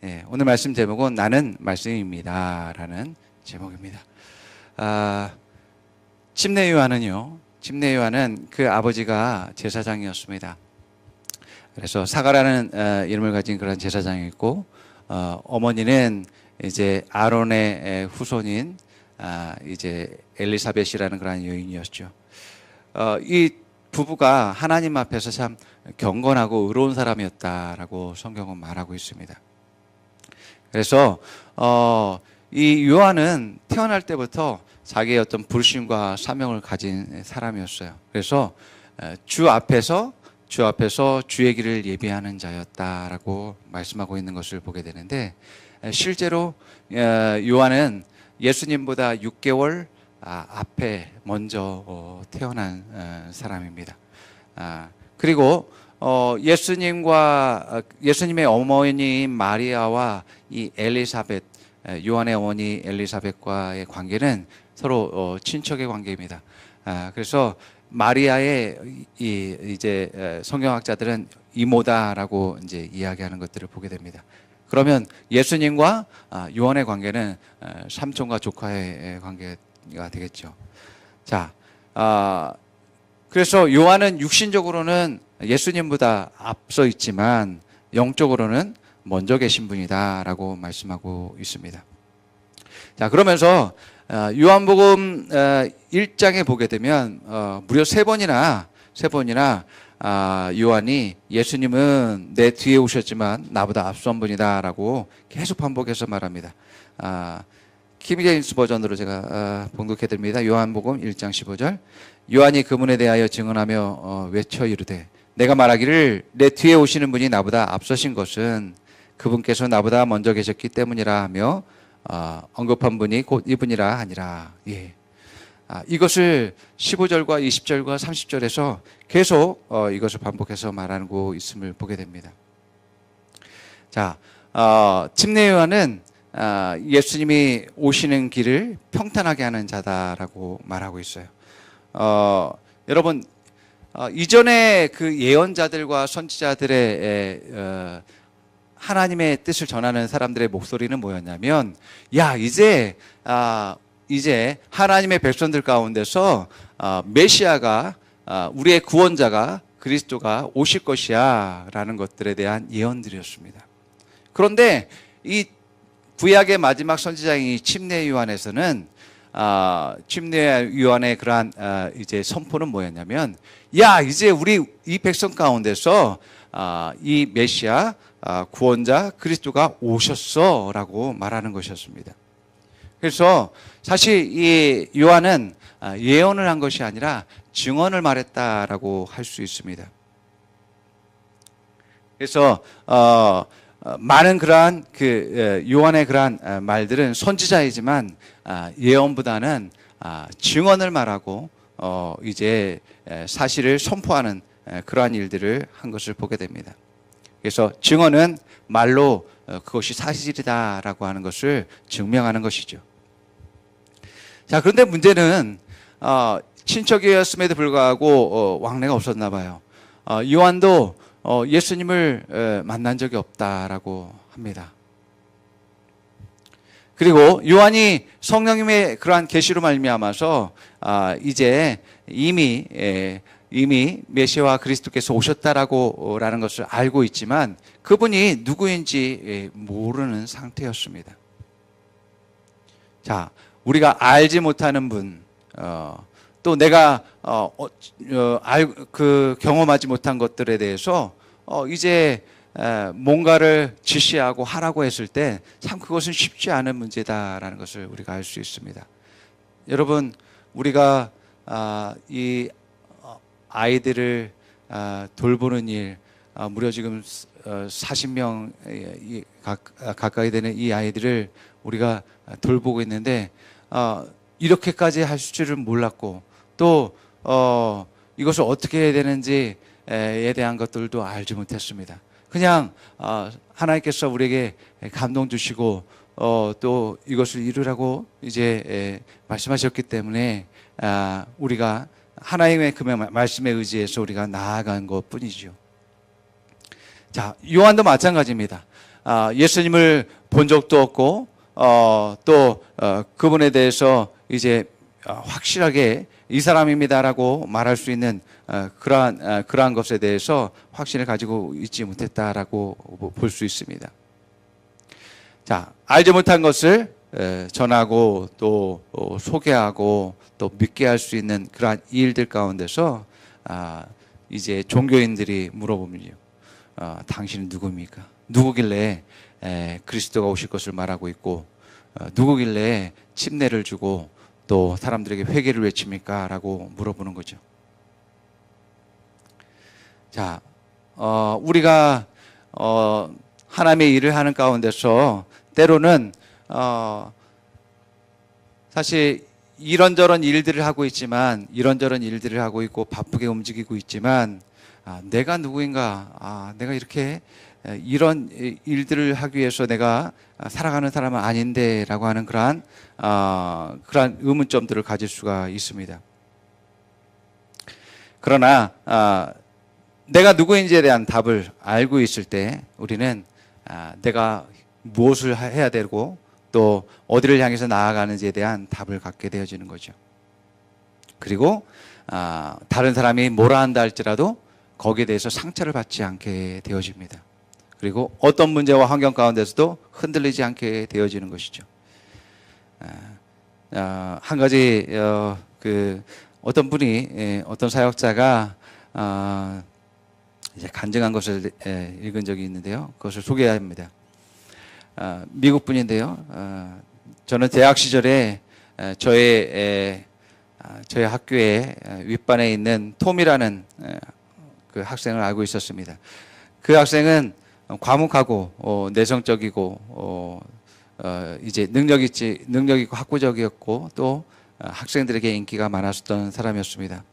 오늘 말씀 제목은 나는 말씀입니다 라는 제목입니다. 침례 요한은 그 아버지가 제사장이었습니다. 그래서 사가라는 이름을 가진 그런 제사장이 있고, 어머니는 이제 아론의 후손인 이제 엘리사벳이라는 그런 여인이었죠. 이 부부가 하나님 앞에서 참 경건하고 의로운 사람이었다라고 성경은 말하고 있습니다. 그래서 이 요한은 태어날 때부터 자기의 어떤 불신과 사명을 가진 사람이었어요. 그래서 주 앞에서 주의 길을 예비하는 자였다라고 말씀하고 있는 것을 보게 되는데, 실제로 요한은 예수님보다 6개월 앞에 먼저 태어난 사람입니다. 그리고 예수님의 어머니인 마리아와 이 엘리사벳, 요한의 어머니 엘리사벳과의 관계는 서로 친척의 관계입니다. 그래서 마리아의 이제 성경학자들은 이모다라고 이제 이야기하는 것들을 보게 됩니다. 그러면 예수님과 요한의 관계는 삼촌과 조카의 관계가 되겠죠. 자, 그래서 요한은 육신적으로는 예수님보다 앞서 있지만 영적으로는 먼저 계신 분이다라고 말씀하고 있습니다. 자, 그러면서 요한복음 1장에 보게 되면 무려 세 번이나 요한이 예수님은 내 뒤에 오셨지만 나보다 앞선 분이다라고 계속 반복해서 말합니다. 킹제임스 버전으로 제가 봉독해 드립니다. 요한복음 1장 15절. 요한이 그분에 대하여 증언하며 외쳐 이르되 내가 말하기를 내 뒤에 오시는 분이 나보다 앞서신 것은 그분께서 나보다 먼저 계셨기 때문이라 하며 언급한 분이 곧 이분이라 하니라. 예. 이것을 15절과 20절과 30절에서 계속 이것을 반복해서 말하고 있음을 보게 됩니다. 자, 침례 요한은 예수님이 오시는 길을 평탄하게 하는 자다라고 말하고 있어요. 여러분, 이전에 그 예언자들과 선지자들의 하나님의 뜻을 전하는 사람들의 목소리는 뭐였냐면, 야, 이제 하나님의 백성들 가운데서 메시아가, 우리의 구원자가, 그리스도가 오실 것이야 라는 것들에 대한 예언들이었습니다. 그런데 이 구약의 마지막 선지자인 침례 요한에서는 침례 요한의 그러한 이제 선포는 뭐였냐면, 야, 이제 우리 이 백성 가운데서 이 메시아, 구원자 그리스도가 오셨어라고 말하는 것이었습니다. 그래서 사실 이 요한은 예언을 한 것이 아니라 증언을 말했다라고 할 수 있습니다. 그래서 많은 그러한 그 요한의 그러한 말들은 선지자이지만 예언보다는 증언을 말하고 이제 사실을 선포하는 그러한 일들을 한 것을 보게 됩니다. 그래서 증언은 말로 그것이 사실이다라고 하는 것을 증명하는 것이죠. 자, 그런데 문제는 친척이었음에도 불구하고 왕래가 없었나 봐요. 요한도 예수님을 만난 적이 없다라고 합니다. 그리고 요한이 성령님의 그러한 계시로 말미암아서 이제 이미 메시아와 그리스도께서 오셨다라는 것을 알고 있지만 그분이 누구인지 모르는 상태였습니다. 자, 우리가 알지 못하는 분, 또 내가 경험하지 못한 것들에 대해서 이제 뭔가를 지시하고 하라고 했을 때 참 그것은 쉽지 않은 문제다라는 것을 우리가 알 수 있습니다. 여러분, 우리가 이 아이들을 돌보는 일, 무려 지금 40명 가까이 되는 이 아이들을 우리가 돌보고 있는데 이렇게까지 할 줄은 몰랐고, 또 이것을 어떻게 해야 되는지에 대한 것들도 알지 못했습니다. 그냥 하나님께서 우리에게 감동 주시고 또 이것을 이루라고 이제 말씀하셨기 때문에 우리가 하나님의 그 말씀에 의지해서 우리가 나아간 것뿐이죠. 자, 요한도 마찬가지입니다. 예수님을 본 적도 없고 또 그분에 대해서 이제 확실하게 이 사람입니다라고 말할 수 있는 그러한 것에 대해서 확신을 가지고 있지 못했다라고 볼 수 있습니다. 자, 알지 못한 것을 전하고 또 소개하고 또 믿게 할 수 있는 그러한 일들 가운데서 이제 종교인들이 물어보면요, 당신은 누구입니까? 누구길래 그리스도가 오실 것을 말하고 있고 누구길래 침례를 주고 또 사람들에게 회개를 외칩니까? 라고 물어보는 거죠. 자, 우리가 하나님의 일을 하는 가운데서 때로는 사실 이런저런 일들을 하고 있지만 이런저런 일들을 하고 있고 바쁘게 움직이고 있지만 내가 누구인가, 내가 이렇게 이런 일들을 하기 위해서 내가 살아가는 사람은 아닌데 라고 하는 그러한 의문점들을 가질 수가 있습니다. 그러나 내가 누구인지에 대한 답을 알고 있을 때 우리는 내가 무엇을 해야 되고 또 어디를 향해서 나아가는지에 대한 답을 갖게 되어지는 거죠. 그리고 다른 사람이 뭐라 한다 할지라도 거기에 대해서 상처를 받지 않게 되어집니다. 그리고 어떤 문제와 환경 가운데서도 흔들리지 않게 되어지는 것이죠. 한 가지 어떤 분이 어떤 사역자가 이제 간증한 것을 읽은 적이 있는데요. 그것을 소개합니다. 미국 분인데요. 저는 대학 시절에 저희 학교에 윗반에 있는 톰이라는 그 학생을 알고 있었습니다. 그 학생은 과묵하고 내성적이고 이제 능력 있고 학구적이었고 또 학생들에게 인기가 많았던 사람이었습니다.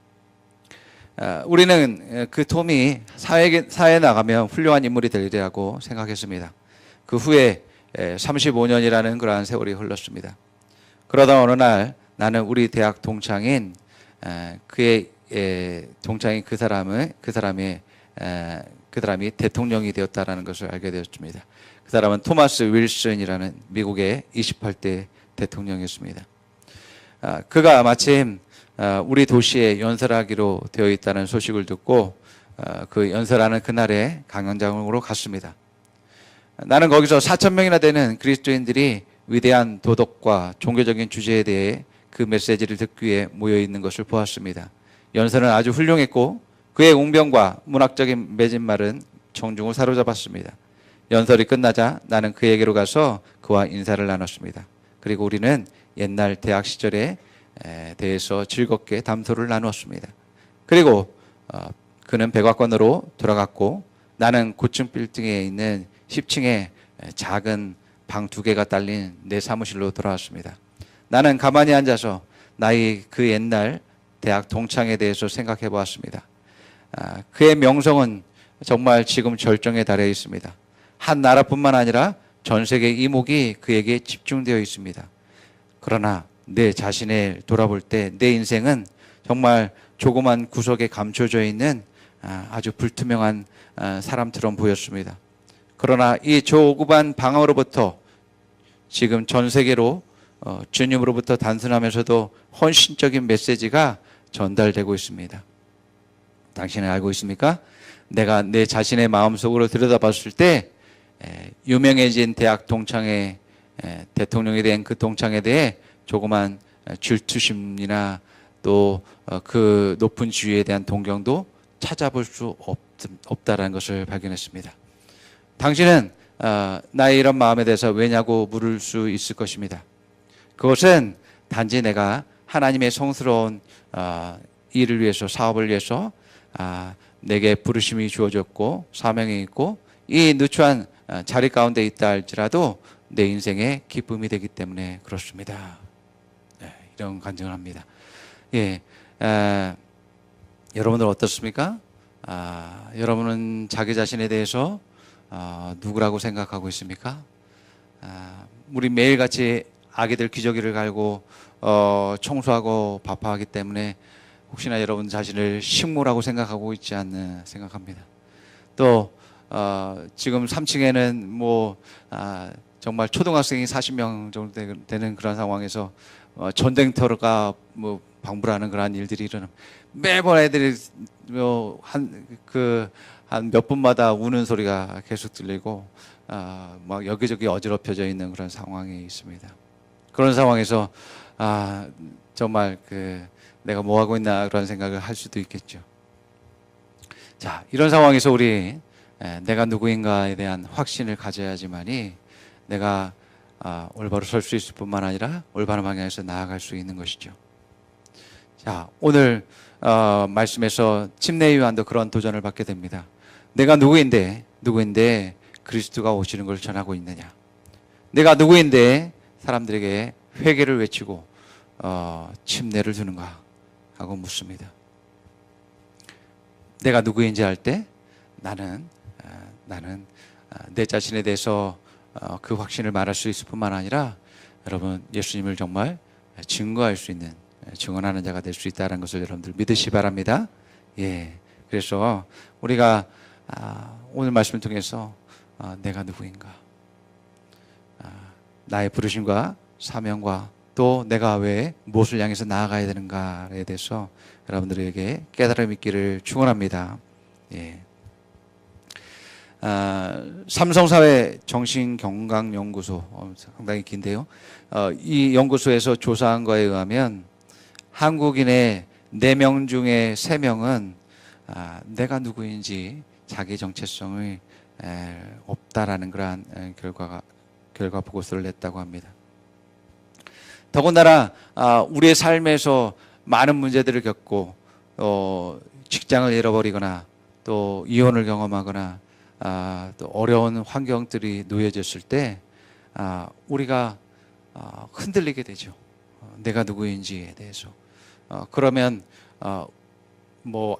우리는 그 톰이 사회에 나가면 훌륭한 인물이 되리라고 생각했습니다. 그 후에 35년이라는 그러한 세월이 흘렀습니다. 그러다 어느 날 나는 우리 대학 동창인 그 사람이 대통령이 되었다라는 것을 알게 되었습니다. 그 사람은 토마스 윌슨이라는 미국의 28대 대통령이었습니다. 그가 마침 우리 도시에 연설하기로 되어 있다는 소식을 듣고 그 연설하는 그날에 강연장으로 갔습니다. 나는 거기서 4,000명이나 되는 그리스도인들이 위대한 도덕과 종교적인 주제에 대해 그 메시지를 듣기 위해 모여 있는 것을 보았습니다. 연설은 아주 훌륭했고 그의 웅변과 문학적인 맺은말은 청중을 사로잡았습니다. 연설이 끝나자 나는 그에게로 가서 그와 인사를 나눴습니다. 그리고 우리는 옛날 대학 시절에 대해서 즐겁게 담소를 나누었습니다. 그리고 그는 백악관으로 돌아갔고 나는 고층 빌딩에 있는 10층에 작은 방 2개가 딸린 내 사무실로 돌아왔습니다. 나는 가만히 앉아서 나의 그 옛날 대학 동창에 대해서 생각해 보았습니다. 그의 명성은 정말 지금 절정에 달해 있습니다. 한 나라뿐만 아니라 전 세계 이목이 그에게 집중되어 있습니다. 그러나 내 자신을 돌아볼 때 내 인생은 정말 조그만 구석에 감춰져 있는 아주 불투명한 사람처럼 보였습니다. 그러나 이 조그만 방으로부터 지금 전 세계로 주님으로부터 단순하면서도 헌신적인 메시지가 전달되고 있습니다. 당신은 알고 있습니까? 내가 내 자신의 마음속으로 들여다봤을 때 유명해진 대학 동창의 대통령이 된 그 동창에 대해 조그만 질투심이나 또 그 높은 지위에 대한 동경도 찾아볼 수 없다라는 것을 발견했습니다. 당신은 나의 이런 마음에 대해서 왜냐고 물을 수 있을 것입니다. 그것은 단지 내가 하나님의 성스러운 일을 위해서, 사업을 위해서 내게 부르심이 주어졌고 사명이 있고 이 누추한 자리 가운데 있다 할지라도 내 인생의 기쁨이 되기 때문에 그렇습니다. 이런 간증을 합니다. 여러분들 어떻습니까? 여러분은 자기 자신에 대해서 누구라고 생각하고 있습니까? 우리 매일같이 아기들 기저귀를 갈고 청소하고 밥하기 때문에 혹시나 여러분 자신을 식물하고 생각하고 있지 않나 생각합니다. 또 지금 3층에는 정말 초등학생이 40명 정도 되는 그런 상황에서 전쟁터가 방불하는 그런 일들이 일어나면 매번 애들이 한 몇 분마다 우는 소리가 계속 들리고 막 여기저기 어지럽혀져 있는 그런 상황이 있습니다. 그런 상황에서 정말 내가 뭐 하고 있나 그런 생각을 할 수도 있겠죠. 자, 이런 상황에서 우리 내가 누구인가에 대한 확신을 가져야지만이 내가 올바로 설 수 있을 뿐만 아니라 올바른 방향에서 나아갈 수 있는 것이죠. 자, 오늘 말씀에서 침례 요한도 그런 도전을 받게 됩니다. 내가 누구인데 그리스도가 오시는 걸 전하고 있느냐? 내가 누구인데 사람들에게 회개를 외치고 침례를 주는가? 하고 묻습니다. 내가 누구인지 알 때 나는 내 자신에 대해서 그 확신을 말할 수 있을 뿐만 아니라 여러분 예수님을 정말 증거할 수 있는 증언하는 자가 될 수 있다는 것을 여러분들 믿으시 바랍니다. 예, 그래서 우리가 오늘 말씀을 통해서 내가 누구인가, 나의 부르심과 사명과 또 내가 왜 무엇을 향해서 나아가야 되는가에 대해서 여러분들에게 깨달음이 있기를 축원합니다. 예. 삼성사회 정신건강연구소 상당히 긴데요. 이 연구소에서 조사한 거에 의하면 한국인의 4명 중에 3명은 내가 누구인지 자기 정체성이 없다라는 그러한 결과 보고서를 냈다고 합니다. 더군다나 우리의 삶에서 많은 문제들을 겪고 직장을 잃어버리거나 또 이혼을 경험하거나 또 어려운 환경들이 놓여졌을 때 우리가 흔들리게 되죠. 내가 누구인지에 대해서. 그러면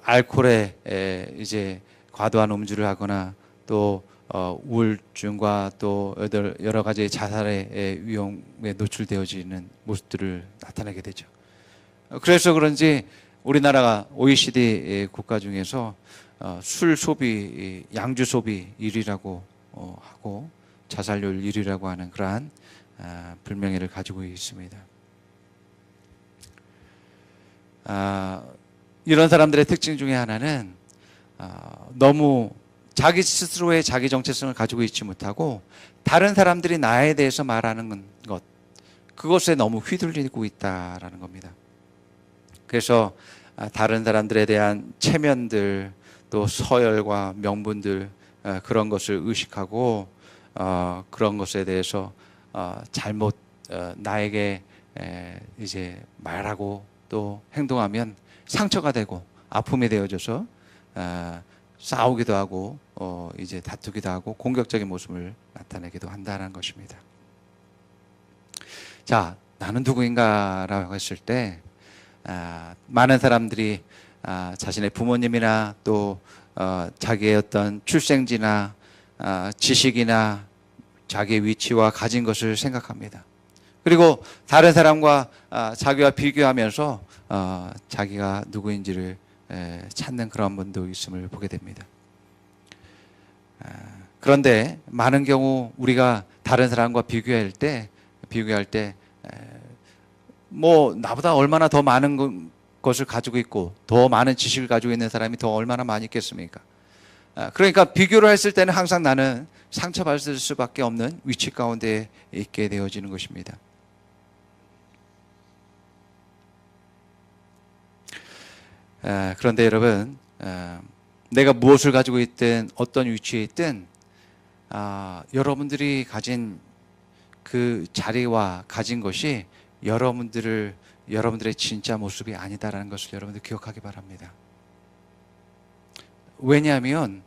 알코올에 이제 과도한 음주를 하거나 또 우울증과 또 여러 가지 자살의 위험에 노출되어지는 모습들을 나타내게 되죠. 그래서 그런지 우리나라가 OECD 국가 중에서 술 소비, 양주 소비 1위라고 하고 자살률 1위라고 하는 그러한 불명예를 가지고 있습니다. 이런 사람들의 특징 중에 하나는 너무 자기 스스로의 자기 정체성을 가지고 있지 못하고 다른 사람들이 나에 대해서 말하는 것, 그것에 너무 휘둘리고 있다라는 겁니다. 그래서 다른 사람들에 대한 체면들, 또 서열과 명분들, 그런 것을 의식하고 그런 것에 대해서 잘못 나에게 이제 말하고 또 행동하면 상처가 되고 아픔이 되어져서 싸우기도 하고 이제 다투기도 하고 공격적인 모습을 나타내기도 한다는 것입니다. 자, 나는 누구인가라고 했을 때 많은 사람들이 자신의 부모님이나 또 자기의 어떤 출생지나 지식이나 자기의 위치와 가진 것을 생각합니다. 그리고 다른 사람과 자기와 비교하면서 자기가 누구인지를 찾는 그런 분도 있음을 보게 됩니다. 그런데 많은 경우 우리가 다른 사람과 비교할 때 나보다 얼마나 더 많은 것을 가지고 있고 더 많은 지식을 가지고 있는 사람이 더 얼마나 많이 있겠습니까? 그러니까 비교를 했을 때는 항상 나는 상처받을 수밖에 없는 위치 가운데 있게 되어지는 것입니다. 그런데 여러분, 내가 무엇을 가지고 있든 어떤 위치에 있든 여러분들이 가진 그 자리와 가진 것이 여러분들의 진짜 모습이 아니다라는 것을 여러분들 기억하기 바랍니다. 왜냐하면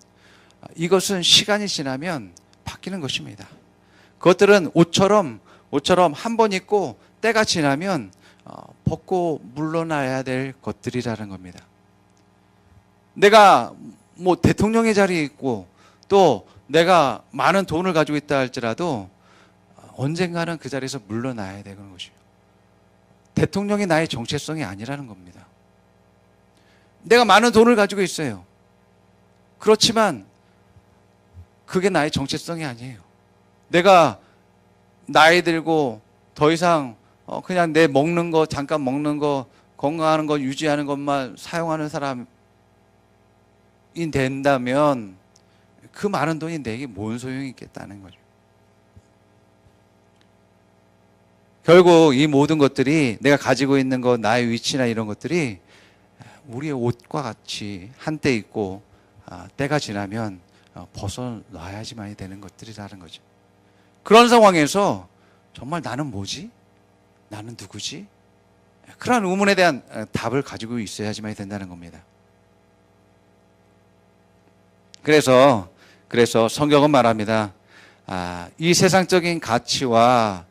이것은 시간이 지나면 바뀌는 것입니다. 그것들은 옷처럼 한 번 입고 때가 지나면 벗고 물러나야 될 것들이라는 겁니다. 내가 대통령의 자리에 있고 또 내가 많은 돈을 가지고 있다 할지라도 언젠가는 그 자리에서 물러나야 되는 것이에요. 대통령이 나의 정체성이 아니라는 겁니다. 내가 많은 돈을 가지고 있어요. 그렇지만 그게 나의 정체성이 아니에요. 내가 나이 들고 더 이상 그냥 내 먹는 거, 잠깐 먹는 거, 건강하는 거 유지하는 것만 사용하는 사람이 된다면 그 많은 돈이 내게 뭔 소용이 있겠다는 거죠. 결국 이 모든 것들이, 내가 가지고 있는 것, 나의 위치나 이런 것들이 우리의 옷과 같이 한때 있고 때가 지나면 벗어놔야지만이 되는 것들이라는 거죠. 그런 상황에서 정말 나는 뭐지? 나는 누구지? 그런 의문에 대한 답을 가지고 있어야지만이 된다는 겁니다. 그래서 성경은 말합니다. 이 세상적인 가치와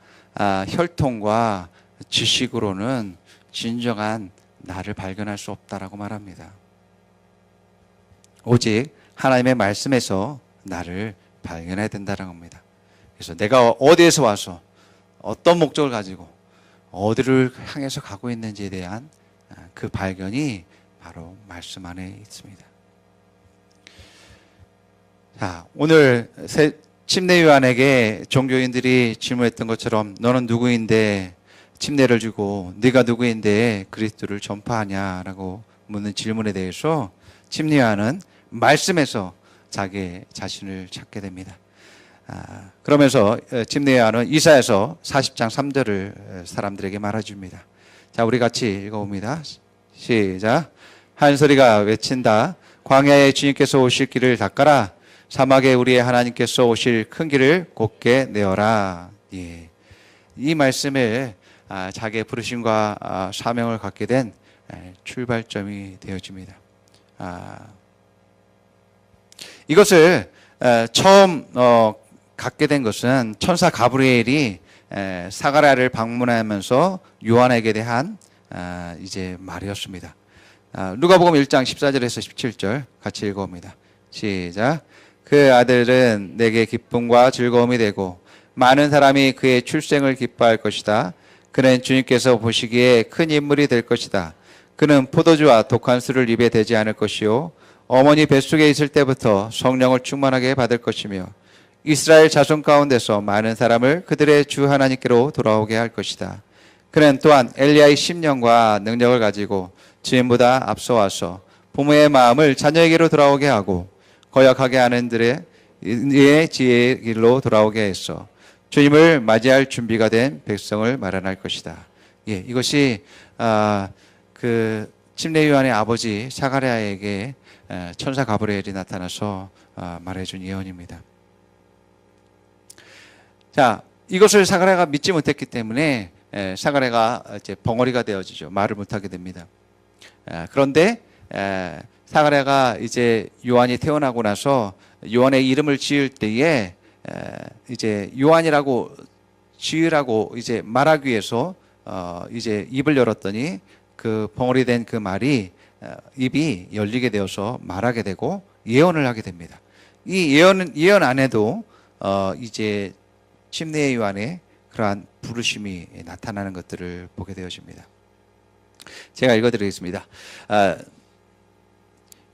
혈통과 지식으로는 진정한 나를 발견할 수 없다라고 말합니다. 오직 하나님의 말씀에서 나를 발견해야 된다는 겁니다. 그래서 내가 어디에서 와서 어떤 목적을 가지고 어디를 향해서 가고 있는지에 대한 그 발견이 바로 말씀 안에 있습니다. 자, 오늘 침례 요한에게 종교인들이 질문했던 것처럼 너는 누구인데 침례를 주고 네가 누구인데 그리스도를 전파하냐라고 묻는 질문에 대해서 침례 요한은 말씀에서 자기 자신을 찾게 됩니다. 그러면서 침례 요한은 이사야서 40장 3절을 사람들에게 말해줍니다. 자, 우리 같이 읽어봅니다. 시작. 한 소리가 외친다. 광야에 주님께서 오실 길을 닦아라. 사막에 우리의 하나님께서 오실 큰 길을 곧게 내어라. 예. 이 말씀을 자기의 부르심과 사명을 갖게 된 출발점이 되어집니다. 이것을 처음 갖게 된 것은 천사 가브리엘이 사가랴를 방문하면서 요한에게 대한 이제 말이었습니다. 누가복음 1장 14절에서 17절 같이 읽어봅니다. 시작. 그 아들은 내게 기쁨과 즐거움이 되고 많은 사람이 그의 출생을 기뻐할 것이다. 그는 주님께서 보시기에 큰 인물이 될 것이다. 그는 포도주와 독한 술을 입에 대지 않을 것이요 어머니 뱃속에 있을 때부터 성령을 충만하게 받을 것이며 이스라엘 자손 가운데서 많은 사람을 그들의 주 하나님께로 돌아오게 할 것이다. 그는 또한 엘리야의 심령과 능력을 가지고 주인보다 앞서와서 부모의 마음을 자녀에게로 돌아오게 하고 거역하게 하는 들의 지혜의 길로 돌아오게 했어. 주님을 맞이할 준비가 된 백성을 마련할 것이다. 예, 이것이 그 침례 요한의 아버지 사가랴에게 천사 가브리엘이 나타나서 말해준 예언입니다. 자, 이것을 사가랴가 믿지 못했기 때문에 사가랴가 이제 벙어리가 되어지죠. 말을 못하게 됩니다. 그런데 사가랴가 이제 요한이 태어나고 나서 요한의 이름을 지을 때에 이제 요한이라고 지으라고 이제 말하기 위해서 이제 입을 열었더니 그 벙어리 된 그 말이 입이 열리게 되어서 말하게 되고 예언을 하게 됩니다. 이 예언 안에도 이제 침례 요한의 그러한 부르심이 나타나는 것들을 보게 되어집니다. 제가 읽어드리겠습니다.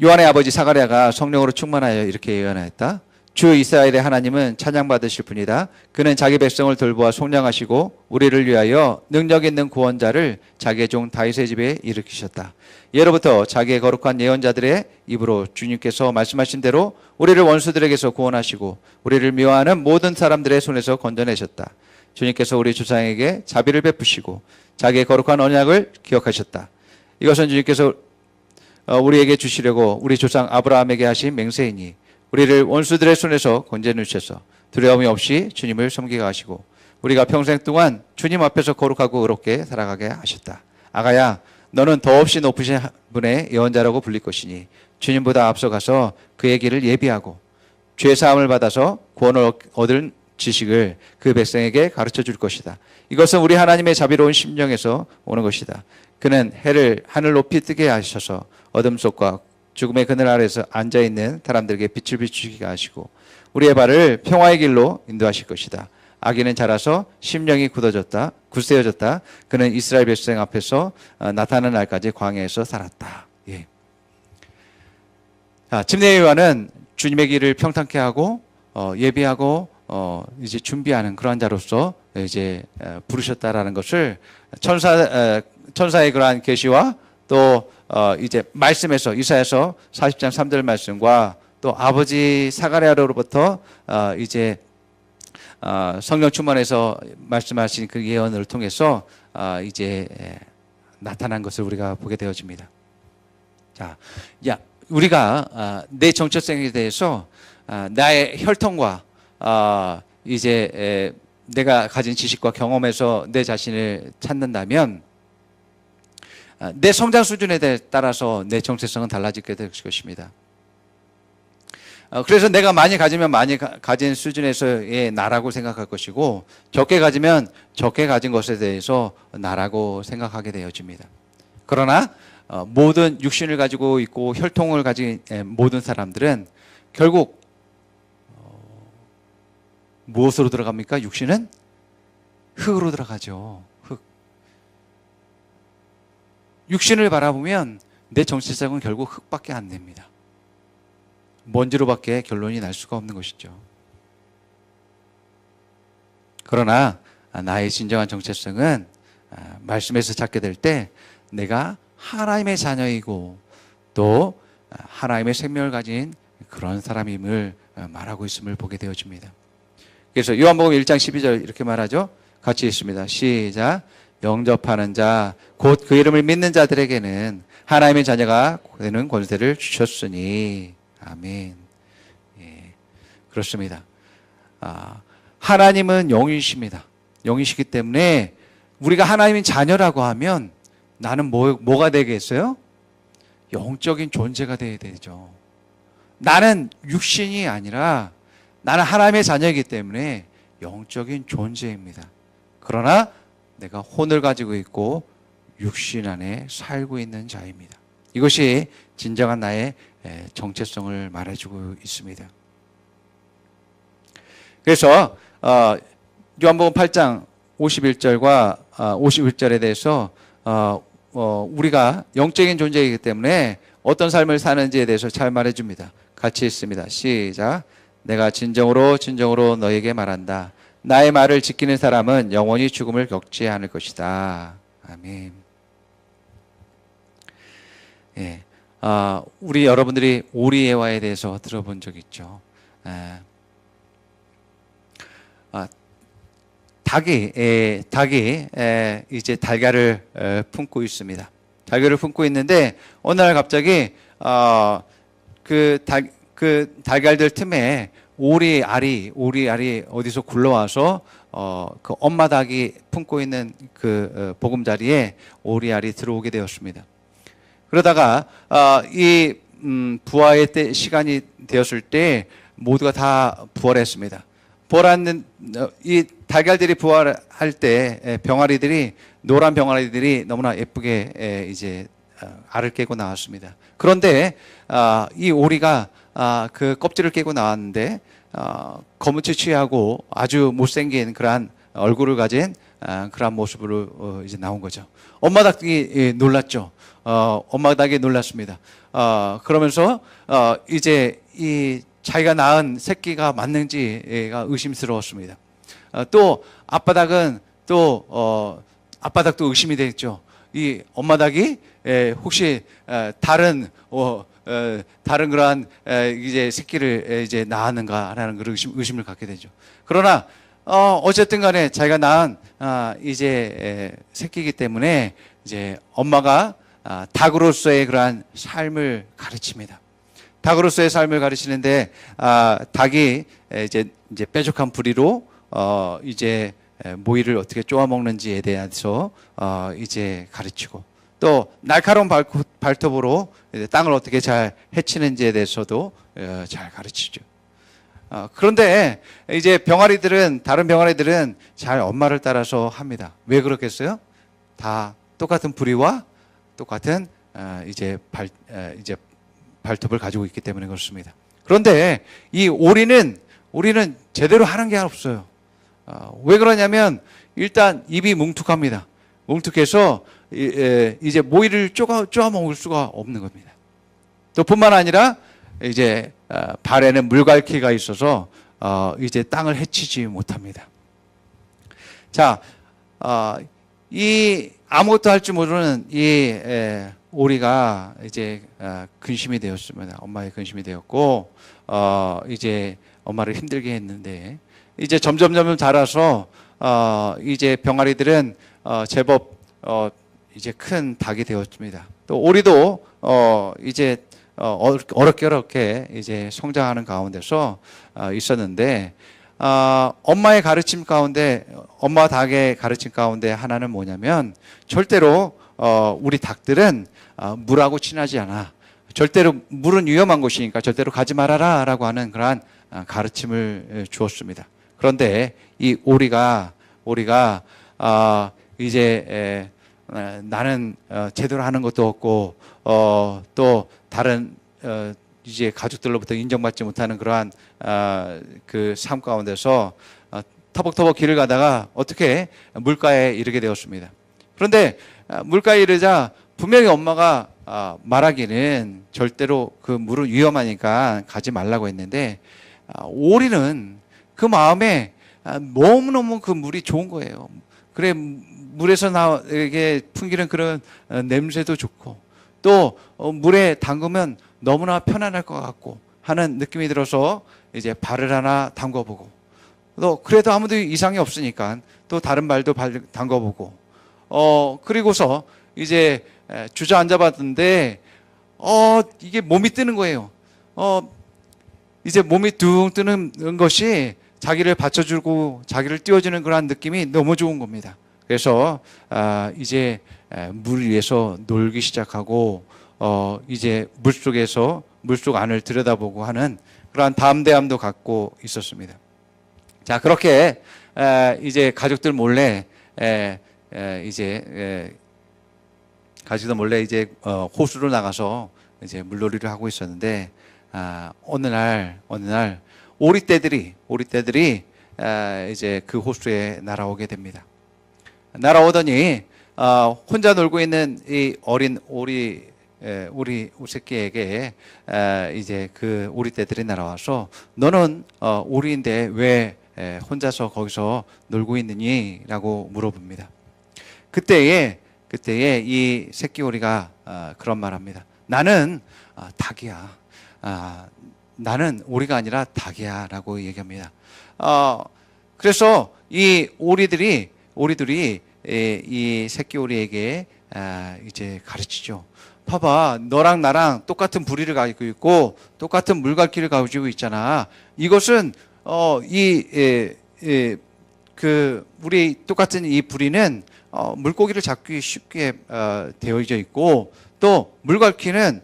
요한의 아버지 사가랴가 성령으로 충만하여 이렇게 예언하였다. 주 이스라엘의 하나님은 찬양받으실 분이다. 그는 자기 백성을 돌보아 속량하시고 우리를 위하여 능력 있는 구원자를 자기의 종 다윗의 집에 일으키셨다. 예로부터 자기의 거룩한 예언자들의 입으로 주님께서 말씀하신 대로 우리를 원수들에게서 구원하시고 우리를 미워하는 모든 사람들의 손에서 건져내셨다. 주님께서 우리 조상에게 자비를 베푸시고 자기의 거룩한 언약을 기억하셨다. 이것은 주님께서 우리에게 주시려고 우리 조상 아브라함에게 하신 맹세이니 우리를 원수들의 손에서 건져내주셔서 두려움이 없이 주님을 섬기게 하시고 우리가 평생 동안 주님 앞에서 거룩하고 의롭게 살아가게 하셨다. 아가야, 너는 더없이 높으신 분의 예언자라고 불릴 것이니 주님보다 앞서가서 그의 길을 예비하고 죄 사함을 받아서 구원을 얻을 지식을 그 백성에게 가르쳐 줄 것이다. 이것은 우리 하나님의 자비로운 심령에서 오는 것이다. 그는 해를 하늘 높이 뜨게 하셔서 어둠 속과 죽음의 그늘 아래에서 앉아있는 사람들에게 빛을 비추게 하시고 우리의 발을 평화의 길로 인도하실 것이다. 아기는 자라서 심령이 굳세어졌다. 그는 이스라엘 백성 앞에서 나타나는 날까지 광야에서 살았다. 예. 자, 침례 요한은 주님의 길을 평탄케 하고 예비하고 이제 준비하는 그러한 자로서 이제 부르셨다라는 것을 천사의 그러한 계시와 또 이제 말씀에서 이사야서 40장 3절 말씀과 또 아버지 사가랴로부터 이제 성령 충만해서 말씀하신 그 예언을 통해서 이제 나타난 것을 우리가 보게 되어집니다. 자, 우리가 내 정체성에 대해서 나의 혈통과 이제 내가 가진 지식과 경험에서 내 자신을 찾는다면 내 성장 수준에 따라서 내 정체성은 달라지게 될 것입니다. 그래서 내가 많이 가지면 많이 가진 수준에서의 나라고 생각할 것이고 적게 가지면 적게 가진 것에 대해서 나라고 생각하게 되어집니다. 그러나 모든 육신을 가지고 있고 혈통을 가진 모든 사람들은 결국 무엇으로 들어갑니까? 육신은 흙으로 들어가죠. 흙. 육신을 바라보면 내 정체성은 결국 흙밖에 안 됩니다. 먼지로밖에 결론이 날 수가 없는 것이죠. 그러나 나의 진정한 정체성은 말씀에서 찾게 될 때 내가 하나님의 자녀이고 또 하나님의 생명을 가진 그런 사람임을 말하고 있음을 보게 되어집니다. 그래서 요한복음 1장 12절 이렇게 말하죠. 같이 읽습니다. 시작. 영접하는 자 곧 그 이름을 믿는 자들에게는 하나님의 자녀가 되는 권세를 주셨으니 아멘. 예, 그렇습니다. 하나님은 영이십니다. 영이시기 때문에 우리가 하나님의 자녀라고 하면 나는 뭐가 되겠어요? 영적인 존재가 되어야 되죠. 나는 육신이 아니라 나는 하나님의 자녀이기 때문에 영적인 존재입니다. 그러나 내가 혼을 가지고 있고 육신 안에 살고 있는 자입니다. 이것이 진정한 나의 정체성을 말해주고 있습니다. 그래서 요한복음 8장 51절과 51절에 대해서 우리가 영적인 존재이기 때문에 어떤 삶을 사는지에 대해서 잘 말해줍니다. 같이 읽습니다. 시작. 내가 진정으로 너에게 말한다. 나의 말을 지키는 사람은 영원히 죽음을 겪지 않을 것이다. 아멘. 예. 우리 여러분들이 오리예화에 대해서 들어본 적 있죠. 닭이 이제 달걀을 품고 있습니다. 달걀을 품고 있는데 어느 날 갑자기 그 달걀들 틈에 오리 알이 어디서 굴러와서 그 엄마 닭이 품고 있는 그 보금자리에 오리 알이 들어오게 되었습니다. 그러다가 이 부화의 시간이 되었을 때 모두가 다 부활했습니다. 부활하는 이 달걀들이 부활할 때 노란 병아리들이 너무나 예쁘게 이제 알을 깨고 나왔습니다. 그런데 이 오리가 그 껍질을 깨고 나왔는데 거무치 취하고 아주 못생긴 그러한 얼굴을 가진 그러한 모습으로 이제 나온 거죠. 엄마 닭이 놀랐죠. 엄마 닭이 놀랐습니다. 그러면서 이제 이 자기가 낳은 새끼가 맞는지가 의심스러웠습니다. 또 아빠 닭은 아빠 닭도 의심이 됐죠. 이 엄마 닭이 혹시 다른 그러한 이제 새끼를 이제 낳았는가라는 그런 의심을 갖게 되죠. 그러나 어쨌든 간에 자기가 낳은 이제 새끼이기 때문에 이제 엄마가 닭으로서의 그러한 삶을 가르칩니다. 닭으로서의 삶을 가르치는데 닭이 이제 뾰족한 부리로 이제 모이를 어떻게 쪼아 먹는지에 대해서 이제 가르치고 또 날카로운 발톱으로 땅을 어떻게 잘 헤치는지에 대해서도 잘 가르치죠. 그런데 이제 다른 병아리들은 잘 엄마를 따라서 합니다. 왜 그렇겠어요? 다 똑같은 부리와 똑같은 이제 발톱을 가지고 있기 때문에 그렇습니다. 그런데 이 오리는 제대로 하는 게 없어요. 왜 그러냐면 일단 입이 뭉툭합니다. 뭉툭해서 이제 모이를 쪼아 먹을 수가 없는 겁니다. 또 뿐만 아니라 이제 발에는 물갈퀴가 있어서 이제 땅을 해치지 못합니다. 자, 이 아무것도 할 줄 모르는 이 오리가 이제 근심이 되었습니다. 엄마의 근심이 되었고, 이제 엄마를 힘들게 했는데, 이제 점점 자라서 이제 병아리들은 제법 이제 큰 닭이 되었습니다. 또 오리도 이제 어렵게 이제 성장하는 가운데서 있었는데, 엄마의 가르침 가운데, 엄마 닭의 가르침 가운데 하나는 뭐냐면, 절대로 우리 닭들은 물하고 친하지 않아. 절대로 물은 위험한 곳이니까 절대로 가지 말아라 라고 하는 그러한 가르침을 주었습니다. 그런데 이 오리가 이제 나는 제대로 하는 것도 없고 또 다른 이제 가족들로부터 인정받지 못하는 그러한 그 삶 가운데서 터벅터벅 길을 가다가 어떻게 물가에 이르게 되었습니다. 그런데 물가에 이르자 분명히 엄마가 말하기는 절대로 그 물은 위험하니까 가지 말라고 했는데, 오리는 그 마음에 너무너무 그 물이 좋은 거예요. 그래, 물에서 나게 풍기는 그런 냄새도 좋고, 또 물에 담그면 너무나 편안할 것 같고 하는 느낌이 들어서 이제 발을 하나 담궈보고, 또 그래도 아무도 이상이 없으니까 또 다른 발도 담궈보고, 그리고서 이제 주저앉아 봤는데 이게 몸이 뜨는 거예요. 이제 몸이 둥 뜨는 것이 자기를 받쳐주고 자기를 띄워주는 그런 느낌이 너무 좋은 겁니다. 그래서 이제 물 위에서 놀기 시작하고 이제 물속 안을 들여다보고 하는 그러한 담대함도 갖고 있었습니다. 자, 그렇게 이제 가족들 몰래 가족들 몰래 이제 호수로 나가서 이제 물놀이를 하고 있었는데, 어느 날 오리떼들이 이제 그 호수에 날아오게 됩니다. 날아오더니 혼자 놀고 있는 이 어린 오리 새끼에게 이제 그 오리떼들이 날아와서, 너는 오리인데 왜 혼자서 거기서 놀고 있느니? 라고 물어봅니다. 그때에 이 새끼 오리가 그런 말합니다. 나는 닭이야. 나는 오리가 아니라 닭이야 라고 얘기합니다. 그래서 이 오리들이 이 새끼 오리에게 이제 가르치죠. 봐봐, 너랑 나랑 똑같은 부리를 가지고 있고 똑같은 물갈퀴를 가지고 있잖아. 이것은 우리 똑같은 이 부리는 물고기를 잡기 쉽게 되어져 있고, 또 물갈퀴는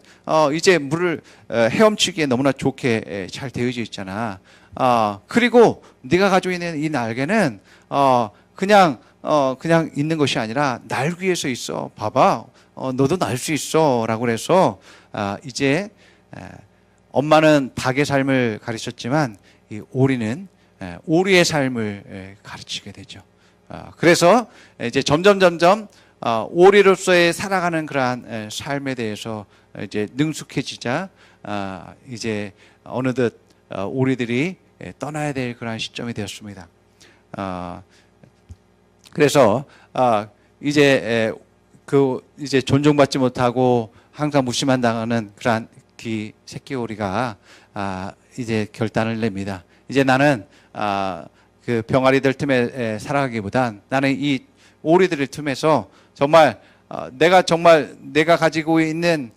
이제 물을 헤엄치기에 너무나 좋게 잘 되어져 있잖아. 그리고 네가 가지고 있는 이 날개는 그냥 있는 것이 아니라 날 위에서 있어. 봐봐, 너도 날 수 있어. 라고 해서 이제 엄마는 닭의 삶을 가르쳤지만 이 오리는 오리의 삶을 가르치게 되죠. 그래서 이제 점점 오리로서의 살아가는 그러한 삶에 대해서 이제 능숙해지자 이제 어느덧 오리들이 떠나야 될 그러한 시점이 되었습니다. 그래서 이제 이제 존중받지 못하고 항상 무시만 당하는 그러한 그 새끼 오리가 이제 결단을 냅니다. 이제 나는 그 병아리들 틈에 살아가기보단 나는 이 오리들의 틈에서 정말 내가 가지고 있는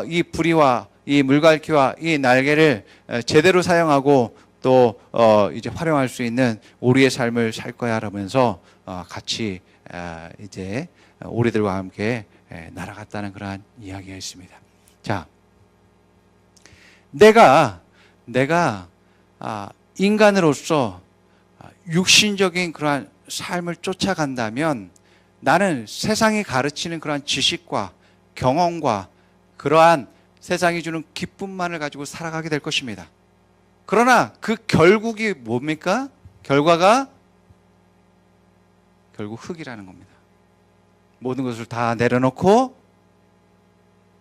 이 부리와 이 물갈퀴와 이 날개를 제대로 사용하고 또 이제 활용할 수 있는 오리의 삶을 살 거야 라면서 같이 이제 오리들과 함께 날아갔다는 그러한 이야기가 있습니다. 자, 내가 인간으로서 육신적인 그러한 삶을 쫓아간다면 나는 세상이 가르치는 그러한 지식과 경험과 그러한 세상이 주는 기쁨만을 가지고 살아가게 될 것입니다. 그러나 그 결국이 뭡니까? 결과가 결국 흙이라는 겁니다. 모든 것을 다 내려놓고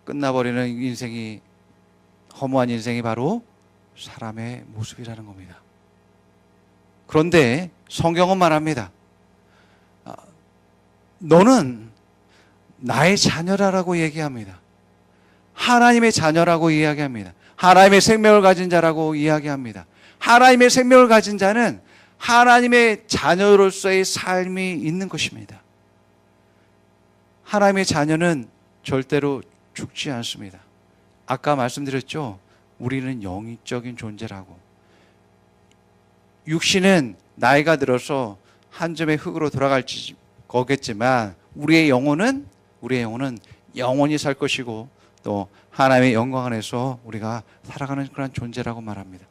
끝나버리는 인생이, 허무한 인생이 바로 사람의 모습이라는 겁니다. 그런데 성경은 말합니다. 너는 나의 자녀라고 얘기합니다. 하나님의 자녀라고 이야기합니다. 하나님의 생명을 가진 자라고 이야기합니다. 하나님의 생명을 가진 자는 하나님의 자녀로서의 삶이 있는 것입니다. 하나님의 자녀는 절대로 죽지 않습니다. 아까 말씀드렸죠. 우리는 영적인 존재라고. 육신은 나이가 들어서 한 점의 흙으로 돌아갈 거겠지만 우리의 영혼은 영원히 살 것이고 또 하나님의 영광 안에서 우리가 살아가는 그런 존재라고 말합니다.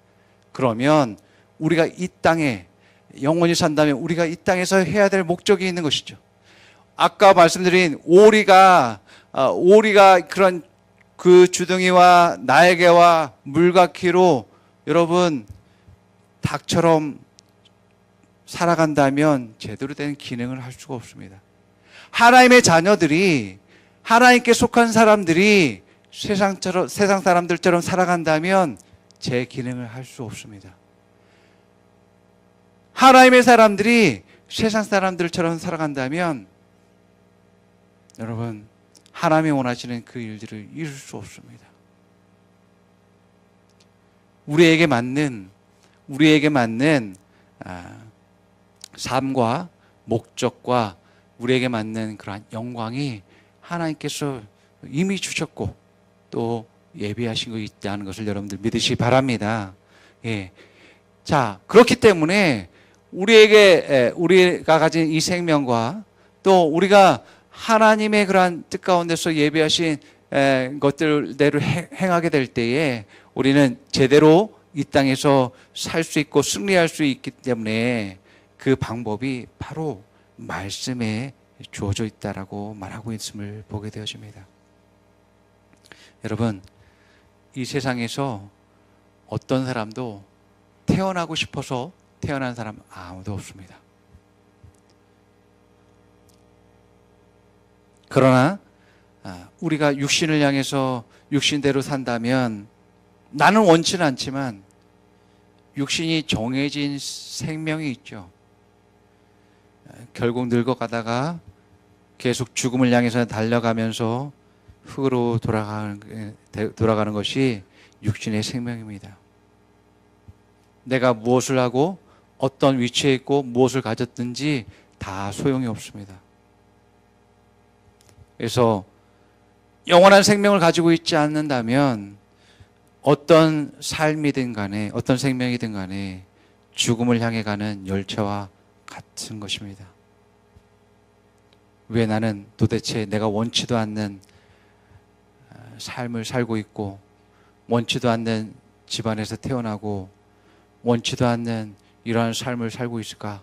그러면 우리가 이 땅에 영원히 산다면 우리가 이 땅에서 해야 될 목적이 있는 것이죠. 아까 말씀드린 오리가 그런 그 주둥이와 날개와 물각기로 여러분 닭처럼 살아간다면 제대로 된 기능을 할 수가 없습니다. 하나님의 자녀들이 하나님께 속한 사람들이 세상 사람들처럼 살아간다면 제 기능을 할 수 없습니다. 하나님의 사람들이 세상 사람들처럼 살아간다면 여러분 하나님이 원하시는 그 일들을 이룰 수 없습니다. 우리에게 맞는 삶과 목적과 우리에게 맞는 그러한 영광이 하나님께서 이미 주셨고 또 예비하신 거 있다는 것을 여러분들 믿으시기 바랍니다. 예. 자, 그렇기 때문에 우리가 가진 이 생명과 또 우리가 하나님의 그러한 뜻 가운데서 예비하신 것들대로 행하게 될 때에 우리는 제대로 이 땅에서 살 수 있고 승리할 수 있기 때문에 그 방법이 바로 말씀에 주어져 있다라고 말하고 있음을 보게 되어집니다. 여러분, 이 세상에서 어떤 사람도 태어나고 싶어서 태어난 사람 아무도 없습니다. 그러나 우리가 육신을 향해서 육신대로 산다면 나는 원치는 않지만 육신이 정해진 생명이 있죠. 결국 늙어가다가 계속 죽음을 향해서 달려가면서 흙으로 돌아가는 것이 육신의 생명입니다. 내가 무엇을 하고 어떤 위치에 있고 무엇을 가졌든지 다 소용이 없습니다. 그래서 영원한 생명을 가지고 있지 않는다면 어떤 삶이든 간에 어떤 생명이든 간에 죽음을 향해 가는 열차와 같은 것입니다. 왜 나는 도대체 내가 원치도 않는 삶을 살고 있고 원치도 않는 집안에서 태어나고 원치도 않는 이러한 삶을 살고 있을까?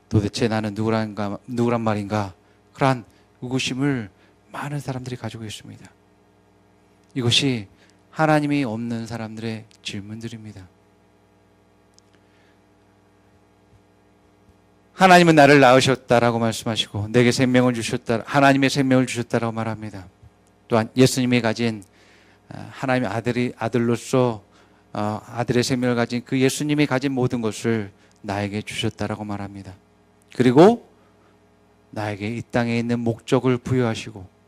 도대체 나는 누구란 말인가? 그러한 의구심을 많은 사람들이 가지고 있습니다. 이것이 하나님이 없는 사람들의 질문들입니다. 하나님은 나를 낳으셨다라고 말씀하시고 내게 생명을 주셨다, 하나님의 생명을 주셨다라고 말합니다. 또한 예수님이 가진 하나님의 아들로서 아들의 생명을 가진 그 예수님이 가진 모든 것을 나에게 주셨다라고 말합니다. 그리고 나에게 이 땅에 있는 목적을 부여하시고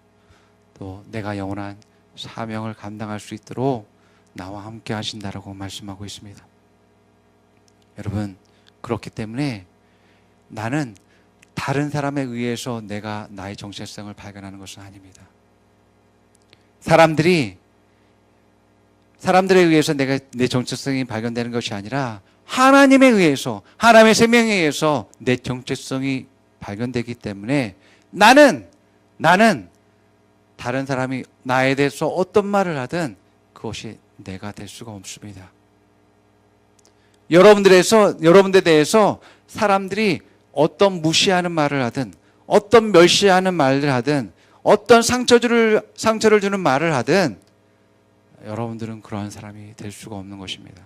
또 내가 영원한 사명을 감당할 수 있도록 나와 함께 하신다라고 말씀하고 있습니다. 여러분, 그렇기 때문에 나는 다른 사람에 의해서 내가 나의 정체성을 발견하는 것은 아닙니다. 사람들에 의해서 내가 내 정체성이 발견되는 것이 아니라 하나님에 의해서, 하나님의 생명에 의해서 내 정체성이 발견되기 때문에 나는 다른 사람이 나에 대해서 어떤 말을 하든 그것이 내가 될 수가 없습니다. 여러분들에 대해서 사람들이 어떤 무시하는 말을 하든 어떤 멸시하는 말을 하든 어떤 상처를 주는 말을 하든 여러분들은 그러한 사람이 될 수가 없는 것입니다.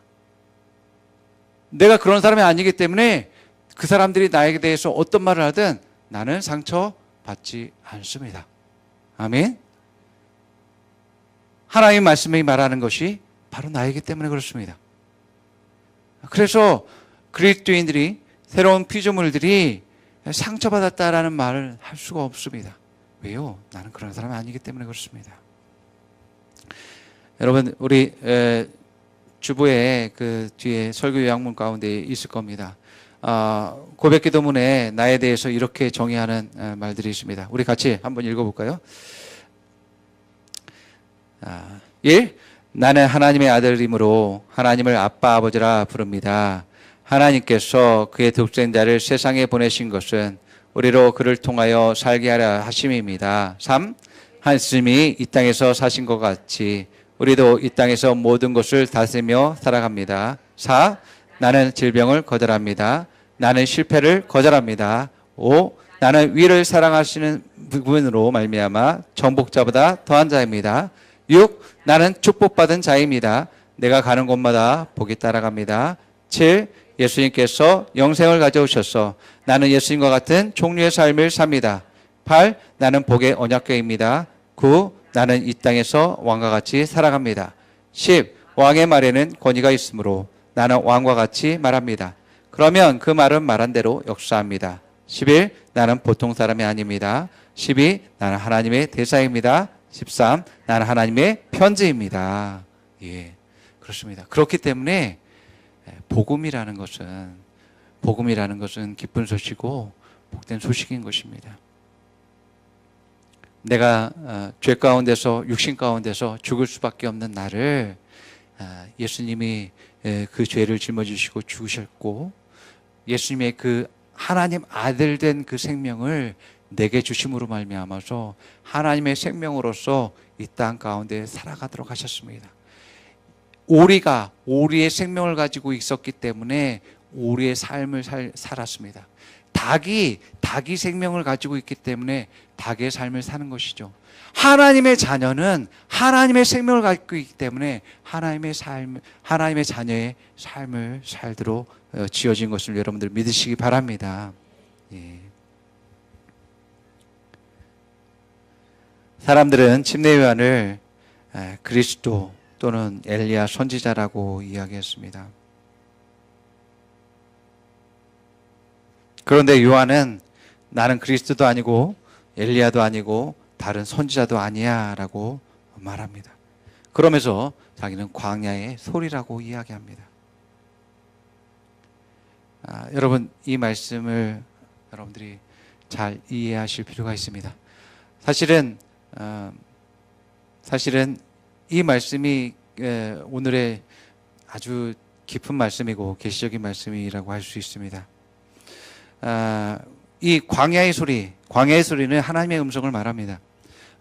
내가 그런 사람이 아니기 때문에 그 사람들이 나에게 대해서 어떤 말을 하든 나는 상처받지 않습니다. 아멘. 하나님의 말씀이 말하는 것이 바로 나이기 때문에 그렇습니다. 그래서 그리스도인들이 새로운 피조물들이 상처받았다라는 말을 할 수가 없습니다. 왜요? 나는 그런 사람이 아니기 때문에 그렇습니다. 여러분, 우리 주보에 그 뒤에 설교 요약문 가운데 있을 겁니다. 고백기도문에 나에 대해서 이렇게 정의하는 말들이 있습니다. 우리 같이 한번 읽어볼까요? 1. 나는 하나님의 아들이므로 하나님을 아빠 아버지라 부릅니다. 하나님께서 그의 독생자를 세상에 보내신 것은 우리로 그를 통하여 살게 하려 하심입니다. 3. 하나님이 이 땅에서 사신 것 같이 우리도 이 땅에서 모든 것을 다스리며 살아갑니다. 4. 나는 질병을 거절합니다. 나는 실패를 거절합니다. 5. 나는 위를 사랑하시는 부분으로 말미암아 정복자보다 더한 자입니다. 6. 나는 축복받은 자입니다. 내가 가는 곳마다 복이 따라갑니다. 7. 예수님께서 영생을 가져오셔서 나는 예수님과 같은 종류의 삶을 삽니다. 8. 나는 복의 언약궤입니다. 9. 나는 이 땅에서 왕과 같이 살아갑니다. 10. 왕의 말에는 권위가 있으므로 나는 왕과 같이 말합니다. 그러면 그 말은 말한 대로 역사합니다. 11. 나는 보통 사람이 아닙니다. 12. 나는 하나님의 대사입니다. 13. 나는 하나님의 편지입니다. 예, 그렇습니다. 그렇기 때문에 복음이라는 것은 기쁜 소식이고 복된 소식인 것입니다. 내가 죄 가운데서 육신 가운데서 죽을 수밖에 없는 나를 예수님이 그 죄를 짊어지시고 죽으셨고 예수님의 그 하나님 아들 된 그 생명을 내게 주심으로 말미암아서 하나님의 생명으로서 이 땅 가운데 살아가도록 하셨습니다. 오리의 생명을 가지고 있었기 때문에 오리의 삶을 살았습니다. 닭이 생명을 가지고 있기 때문에 닭의 삶을 사는 것이죠. 하나님의 자녀는 하나님의 생명을 갖고 있기 때문에 하나님의 자녀의 삶을 살도록 지어진 것을 여러분들 믿으시기 바랍니다. 예. 사람들은 침례 요한을 그리스도 또는 엘리야 선지자라고 이야기했습니다. 그런데 요한은 나는 그리스도도 아니고 엘리야도 아니고 다른 선지자도 아니야 라고 말합니다. 그러면서 자기는 광야의 소리라고 이야기합니다. 여러분, 이 말씀을 여러분들이 잘 이해하실 필요가 있습니다. 사실은 이 말씀이 오늘의 아주 깊은 말씀이고 계시적인 말씀이라고 할 수 있습니다. 이 광야의 소리는 하나님의 음성을 말합니다.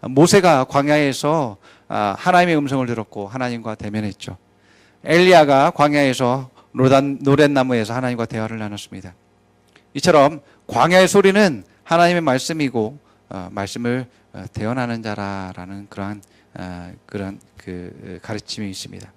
모세가 광야에서 하나님의 음성을 들었고 하나님과 대면했죠. 엘리야가 광야에서 노랫나무에서 하나님과 대화를 나눴습니다. 이처럼 광야의 소리는 하나님의 말씀이고 말씀을 대언하는 자라라는 그런 가르침이 있습니다.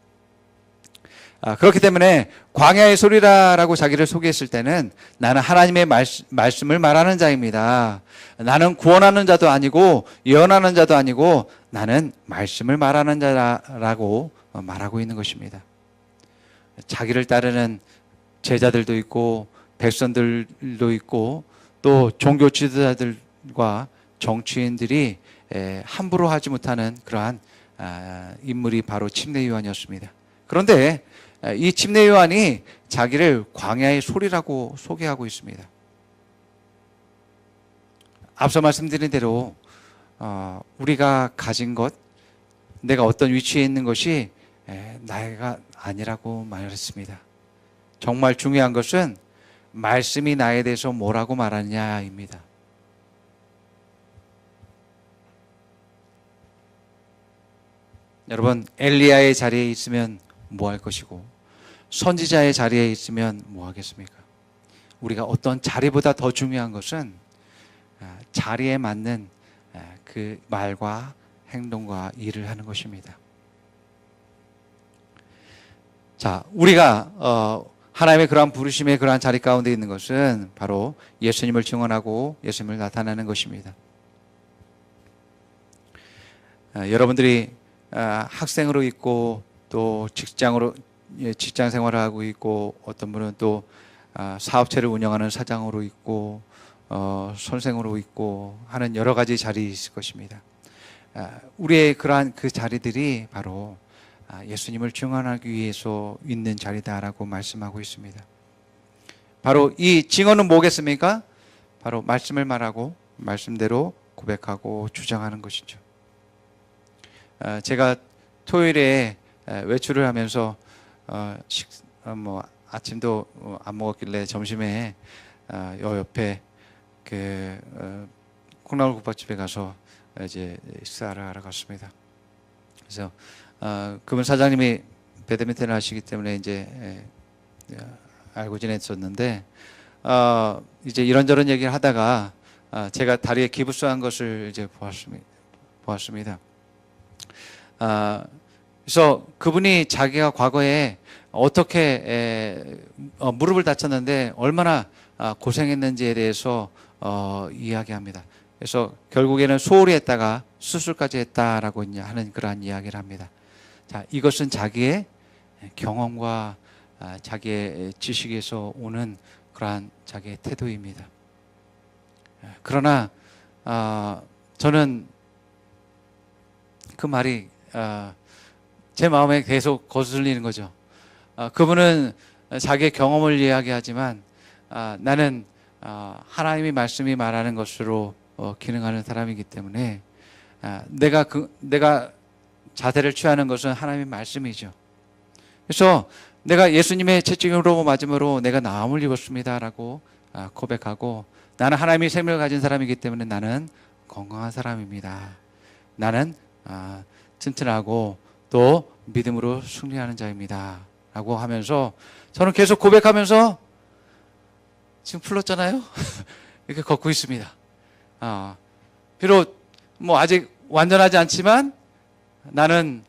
그렇기 때문에 광야의 소리라고 자기를 소개했을 때는 나는 하나님의 말씀을 말하는 자입니다. 나는 구원하는 자도 아니고 예언하는 자도 아니고 나는 말씀을 말하는 자라고 말하고 있는 것입니다. 자기를 따르는 제자들도 있고 백성들도 있고 또 종교 지도자들과 정치인들이 함부로 하지 못하는 그러한 인물이 바로 침례 요한이었습니다. 그런데 이 침례 요한이 자기를 광야의 소리라고 소개하고 있습니다. 앞서 말씀드린 대로 우리가 가진 것, 내가 어떤 위치에 있는 것이 나가 아니라고 말했습니다. 정말 중요한 것은 말씀이 나에 대해서 뭐라고 말하느냐입니다. 여러분, 엘리야의 자리에 있으면 뭐 할 것이고 선지자의 자리에 있으면 뭐 하겠습니까? 우리가 어떤 자리보다 더 중요한 것은 자리에 맞는 그 말과 행동과 일을 하는 것입니다. 자, 우리가 하나님의 그러한 부르심의 그러한 자리 가운데 있는 것은 바로 예수님을 증언하고 예수님을 나타내는 것입니다. 여러분들이 학생으로 있고 또 직장 생활을 하고 있고 어떤 분은 또 사업체를 운영하는 사장으로 있고 선생으로 있고 하는 여러 가지 자리 있을 것입니다. 우리의 그러한 그 자리들이 바로 예수님을 증언하기 위해서 있는 자리다라고 말씀하고 있습니다. 바로 이 증언은 뭐겠습니까? 바로 말씀을 말하고 말씀대로 고백하고 주장하는 것이죠. 제가 토요일에 외출을 하면서 아침도 안 먹었길래 점심에 요 옆에 그 콩나물국밥집에 가서 이제 식사를 하러 갔습니다. 그래서 그분 사장님이 배드민턴을 하시기 때문에 이제 알고 지냈었는데 이제 이런저런 얘기를 하다가 제가 다리에 기부스한 것을 이제 보았습니다. 그래서 그분이 자기가 과거에 어떻게 무릎을 다쳤는데 얼마나 고생했는지에 대해서 이야기합니다. 그래서 결국에는 소홀히 했다가 수술까지 했다라고 하는 그러한 이야기를 합니다. 자, 이것은 자기의 경험과 자기의 지식에서 오는 그러한 자기의 태도입니다. 그러나 저는 그 말이 제 마음에 계속 거슬리는 거죠. 그분은 자기의 경험을 이야기하지만 나는 하나님의 말씀이 말하는 것으로 기능하는 사람이기 때문에 내가 자세를 취하는 것은 하나님의 말씀이죠. 그래서 내가 예수님의 채찍으로 맞음으로 내가 나음을 입었습니다라고 고백하고 나는 하나님의 생명을 가진 사람이기 때문에 나는 건강한 사람입니다. 나는 튼튼하고 또 믿음으로 승리하는 자입니다. 라고 하면서 저는 계속 고백하면서 지금 풀렀잖아요. 이렇게 걷고 있습니다. 비록 아직 완전하지 않지만 나는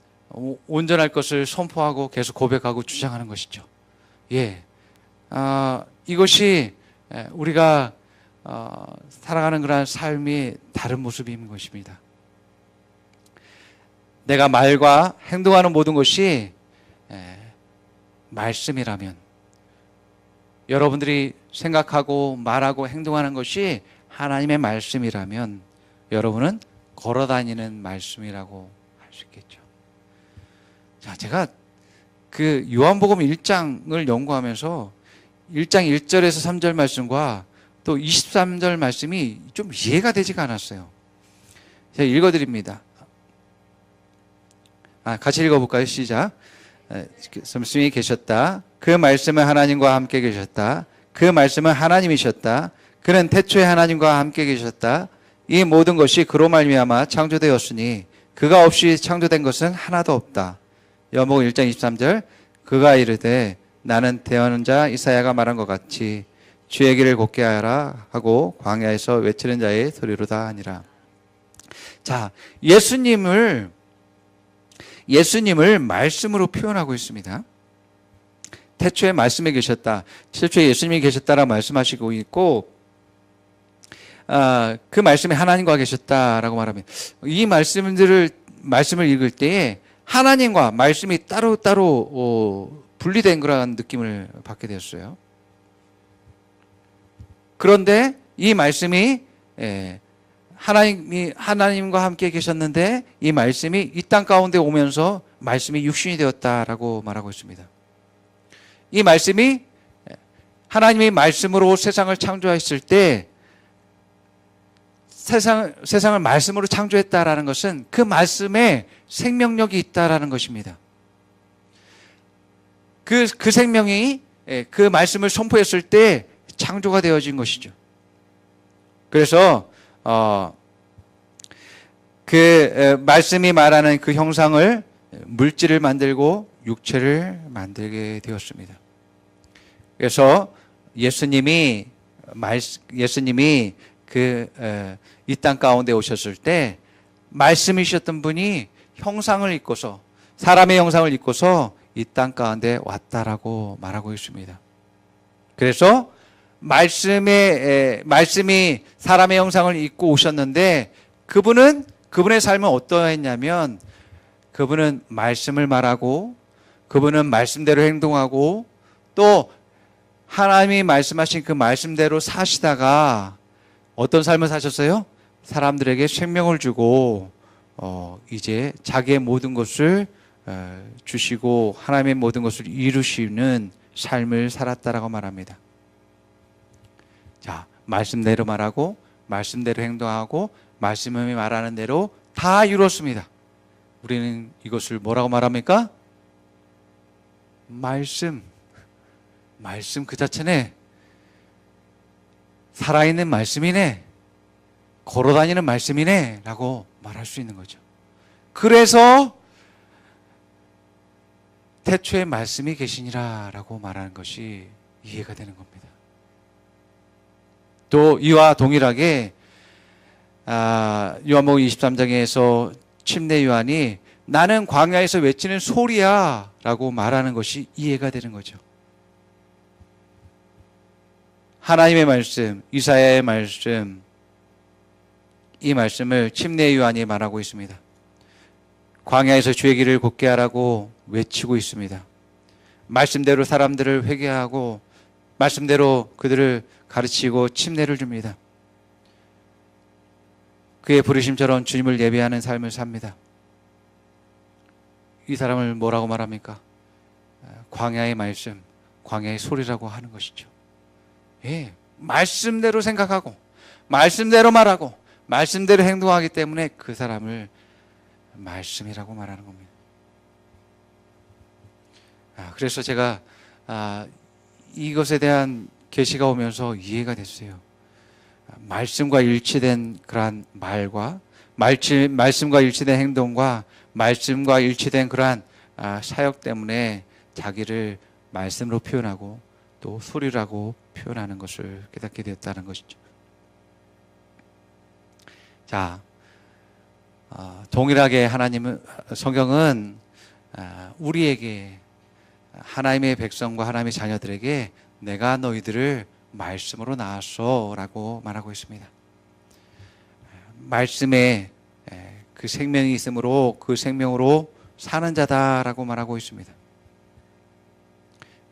온전할 것을 선포하고 계속 고백하고 주장하는 것이죠. 예, 이것이 우리가 살아가는 그런 삶이 다른 모습인 것입니다. 내가 말과 행동하는 모든 것이 말씀이라면, 여러분들이 생각하고 말하고 행동하는 것이 하나님의 말씀이라면 여러분은 걸어다니는 말씀이라고 할 수 있겠죠. 자, 제가 그 요한복음 1장을 연구하면서 1장 1절에서 3절 말씀과 또 23절 말씀이 좀 이해가 되지가 않았어요. 제가 읽어드립니다. 같이 읽어볼까요? 시작. 말씀이 계셨다. 그 말씀은 하나님과 함께 계셨다. 그 말씀은 하나님이셨다. 그는 태초에 하나님과 함께 계셨다. 이 모든 것이 그로 말미암아 창조되었으니 그가 없이 창조된 것은 하나도 없다. 요한복음 1장 23절. 그가 이르되 나는 대언자 자 이사야가 말한 것 같이 주의 길을 곱게 하라 하고 광야에서 외치는 자의 소리로다 하니라. 자, 예수님을 말씀으로 표현하고 있습니다. 태초에 말씀에 계셨다. 태초에 예수님이 계셨다라고 말씀하시고 있고, 그 말씀에 하나님과 계셨다라고 말하면, 이 말씀을 읽을 때에 하나님과 말씀이 따로 분리된 그런 느낌을 받게 되었어요. 그런데 이 말씀이 하나님과 함께 계셨는데 이 말씀이 이 땅 가운데 오면서 말씀이 육신이 되었다라고 말하고 있습니다. 이 말씀이 하나님이 말씀으로 세상을 창조했을 때 세상을 말씀으로 창조했다라는 것은 그 말씀에 생명력이 있다라는 것입니다. 그 생명이 그 말씀을 선포했을 때 창조가 되어진 것이죠. 그래서 그 말씀이 말하는 그 형상을 물질을 만들고 육체를 만들게 되었습니다. 그래서 예수님이 이 땅 가운데 오셨을 때 말씀이셨던 분이 형상을 입고서 사람의 형상을 입고서 이 땅 가운데 왔다라고 말하고 있습니다. 그래서 말씀이 사람의 형상을 입고 오셨는데 그분의 삶은 어떠했냐면 그분은 말씀을 말하고 그분은 말씀대로 행동하고 또 하나님이 말씀하신 그 말씀대로 사시다가 어떤 삶을 사셨어요? 사람들에게 생명을 주고 이제 자기의 모든 것을 주시고 하나님의 모든 것을 이루시는 삶을 살았다라고 말합니다. 자, 말씀대로 말하고 말씀대로 행동하고 말씀이 말하는 대로 다 이루었습니다. 우리는 이것을 뭐라고 말합니까? 말씀 그 자체네. 살아있는 말씀이네. 걸어다니는 말씀이네 라고 말할 수 있는 거죠. 그래서 태초에 말씀이 계시니라 라고 말하는 것이 이해가 되는 겁니다. 또 이와 동일하게 요한복음 23장에서 침례 요한이 나는 광야에서 외치는 소리야 라고 말하는 것이 이해가 되는 거죠. 하나님의 말씀, 이사야의 말씀, 이 말씀을 침례 요한이 말하고 있습니다. 광야에서 주의 길을 곱게 하라고 외치고 있습니다. 말씀대로 사람들을 회개하고 말씀대로 그들을 가르치고 침례를 줍니다. 그의 부르심처럼 주님을 예배하는 삶을 삽니다. 이 사람을 뭐라고 말합니까? 광야의 말씀, 광야의 소리라고 하는 것이죠. 예, 말씀대로 생각하고 말씀대로 말하고 말씀대로 행동하기 때문에 그 사람을 말씀이라고 말하는 겁니다. 그래서 제가 이것에 대한 계시가 오면서 이해가 됐어요. 말씀과 일치된 그러한 말과 말씀과 일치된 행동과 말씀과 일치된 그러한 사역 때문에 자기를 말씀으로 표현하고 또 소리라고 표현하는 것을 깨닫게 되었다는 것이죠. 자, 동일하게 성경은 우리에게 하나님의 백성과 하나님의 자녀들에게 내가 너희들을 말씀으로 낳았어 라고 말하고 있습니다. 말씀에 그 생명이 있으므로 그 생명으로 사는 자다라고 말하고 있습니다.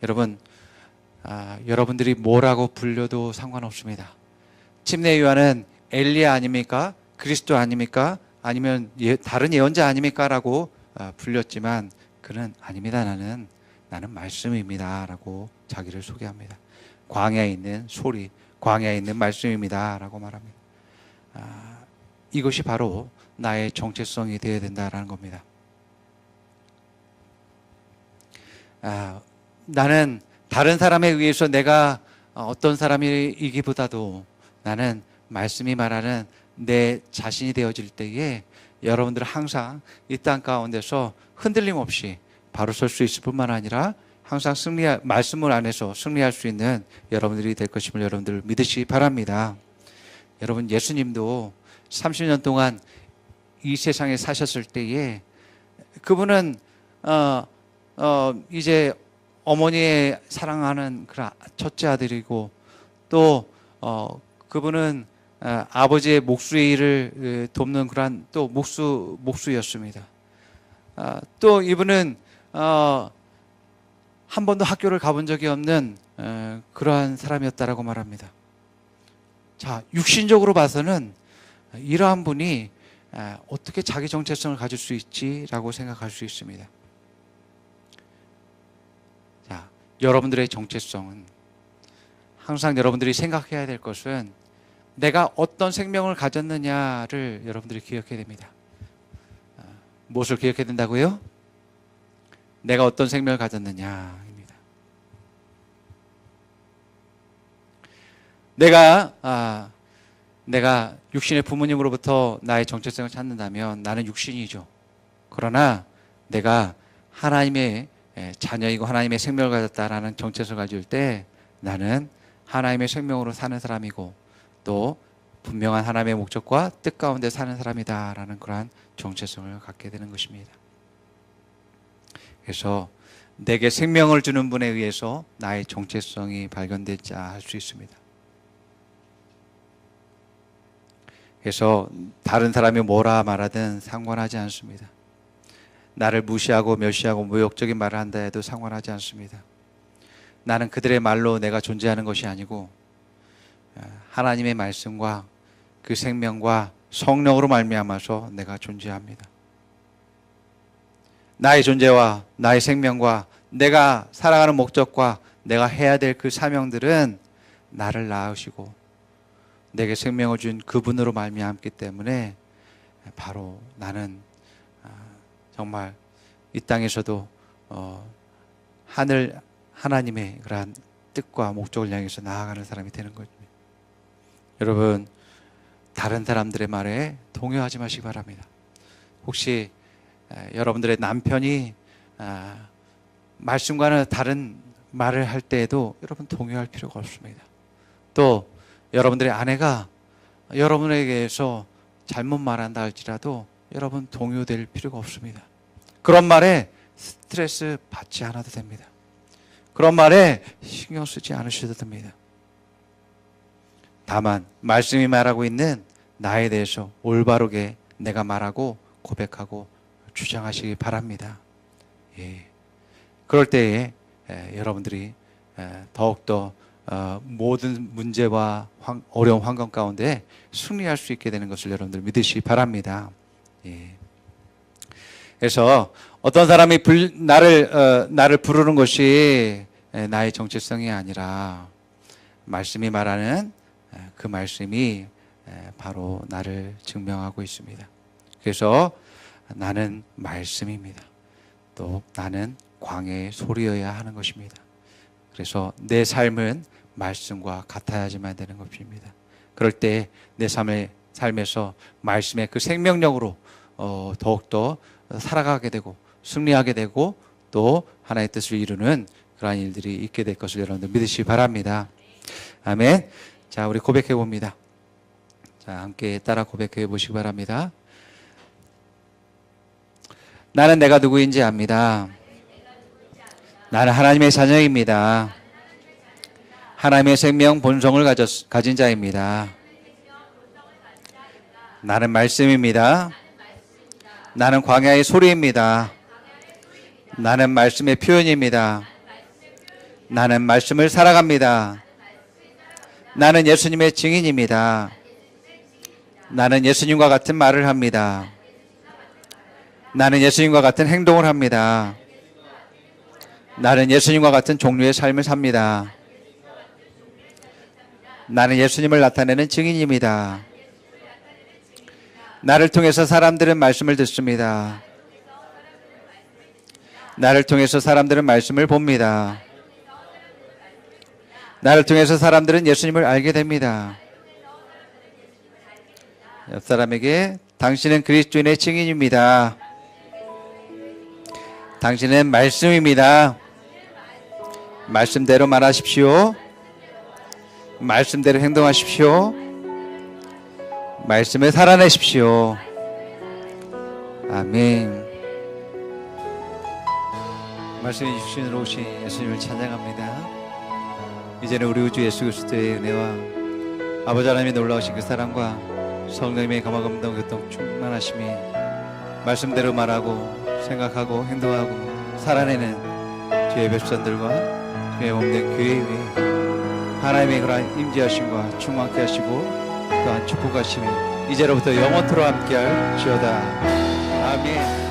여러분, 여러분들이 뭐라고 불려도 상관없습니다. 침례 요한은 엘리야 아닙니까? 그리스도 아닙니까? 아니면 다른 예언자 아닙니까? 라고 불렸지만 그는 아닙니다. 나는 말씀입니다 라고 자기를 소개합니다. 광야에 있는 소리, 광야에 있는 말씀입니다 라고 말합니다. 이것이 바로 나의 정체성이 되어야 된다라는 겁니다. 나는 다른 사람에 의해서 내가 어떤 사람이기보다도 나는 말씀이 말하는 내 자신이 되어질 때에 여러분들은 항상 이 땅 가운데서 흔들림 없이 바로 설 수 있을 뿐만 아니라 항상 말씀을 안에서 승리할 수 있는 여러분들이 될 것임을 여러분들 믿으시기 바랍니다. 여러분, 예수님도 30년 동안 이 세상에 사셨을 때에 그분은 이제 어머니의 사랑하는 그런 첫째 아들이고 또 그분은 아버지의 목수의 일을 돕는 그런 또 목수였습니다. 또 이분은 한 번도 학교를 가본 적이 없는 그러한 사람이었다라고 말합니다. 자, 육신적으로 봐서는 이러한 분이 어떻게 자기 정체성을 가질 수 있지라고 생각할 수 있습니다. 자, 여러분들의 정체성은 항상 여러분들이 생각해야 될 것은 내가 어떤 생명을 가졌느냐를 여러분들이 기억해야 됩니다. 무엇을 기억해야 된다고요? 내가 어떤 생명을 가졌느냐입니다. 내가 육신의 부모님으로부터 나의 정체성을 찾는다면 나는 육신이죠. 그러나 내가 하나님의 자녀이고 하나님의 생명을 가졌다라는 정체성을 가질 때 나는 하나님의 생명으로 사는 사람이고 또 분명한 하나님의 목적과 뜻 가운데 사는 사람이다라는 그러한 정체성을 갖게 되는 것입니다. 그래서 내게 생명을 주는 분에 의해서 나의 정체성이 발견되자 할 수 있습니다. 그래서 다른 사람이 뭐라 말하든 상관하지 않습니다. 나를 무시하고 멸시하고 모욕적인 말을 한다 해도 상관하지 않습니다. 나는 그들의 말로 내가 존재하는 것이 아니고 하나님의 말씀과 그 생명과 성령으로 말미암아서 내가 존재합니다. 나의 존재와 나의 생명과 내가 살아가는 목적과 내가 해야 될 그 사명들은 나를 낳으시고 내게 생명을 준 그분으로 말미암기 때문에 바로 나는 정말 이 땅에서도 하나님의 그러한 뜻과 목적을 향해서 나아가는 사람이 되는 거죠. 여러분, 다른 사람들의 말에 동요하지 마시기 바랍니다. 혹시 여러분들의 남편이 말씀과는 다른 말을 할 때에도 여러분 동요할 필요가 없습니다. 또 여러분들의 아내가 여러분에게서 잘못 말한다 할지라도 여러분 동요될 필요가 없습니다. 그런 말에 스트레스 받지 않아도 됩니다. 그런 말에 신경 쓰지 않으셔도 됩니다. 다만 말씀이 말하고 있는 나에 대해서 올바르게 내가 말하고 고백하고 주장하시기 바랍니다. 예. 그럴 때에 여러분들이 더욱더 모든 문제와 어려운 환경 가운데 승리할 수 있게 되는 것을 여러분들 믿으시기 바랍니다. 예. 그래서 어떤 사람이 나를 부르는 것이 나의 정체성이 아니라 말씀이 말하는 그 말씀이 바로 나를 증명하고 있습니다. 그래서 나는 말씀입니다. 또 나는 광야의 소리여야 하는 것입니다. 그래서 내 삶은 말씀과 같아야지만 되는 것입니다. 그럴 때 내 삶에서 말씀의 그 생명력으로 더욱더 살아가게 되고 승리하게 되고 또 하나의 뜻을 이루는 그러한 일들이 있게 될 것을 여러분들 믿으시기 바랍니다. 아멘. 자, 우리 고백해 봅니다. 자, 함께 따라 고백해 보시기 바랍니다. 나는 내가 누구인지 압니다. 나는 하나님의 자녀입니다. 하나님의 생명 본성을 가진 자입니다. 나는 말씀입니다. 나는 광야의 소리입니다. 나는 말씀의 표현입니다. 나는 말씀을 살아갑니다. 나는 예수님의 증인입니다. 나는 예수님과 같은 말을 합니다. 나는 예수님과 같은 행동을 합니다. 나는 예수님과 같은 종류의 삶을 삽니다. 나는 예수님을 나타내는 증인입니다. 나를 통해서 사람들은 말씀을 듣습니다. 나를 통해서 사람들은 말씀을 봅니다. 나를 통해서 사람들은 예수님을 알게 됩니다. 옆 사람에게 당신은 그리스도인의 증인입니다. 당신은 말씀입니다. 말씀대로 말하십시오. 말씀대로 행동하십시오. 말씀을 살아내십시오. 아멘. 말씀해 주시는 오신 예수님을 찬양합니다. 이제는 우리 우주 예수 그리스도의 은혜와 아버지 하나님의 놀라우신 그 사랑과 성령님의 감화감동 교통 충만하심이 말씀대로 말하고 생각하고 행동하고 살아내는 주의 백성들과 주의 몸된 교회 위에 하나님의 그러한 임재하심과 충만케 하시고 또한 축복하심이 이제로부터 영원토록 함께할 지어다. 아멘.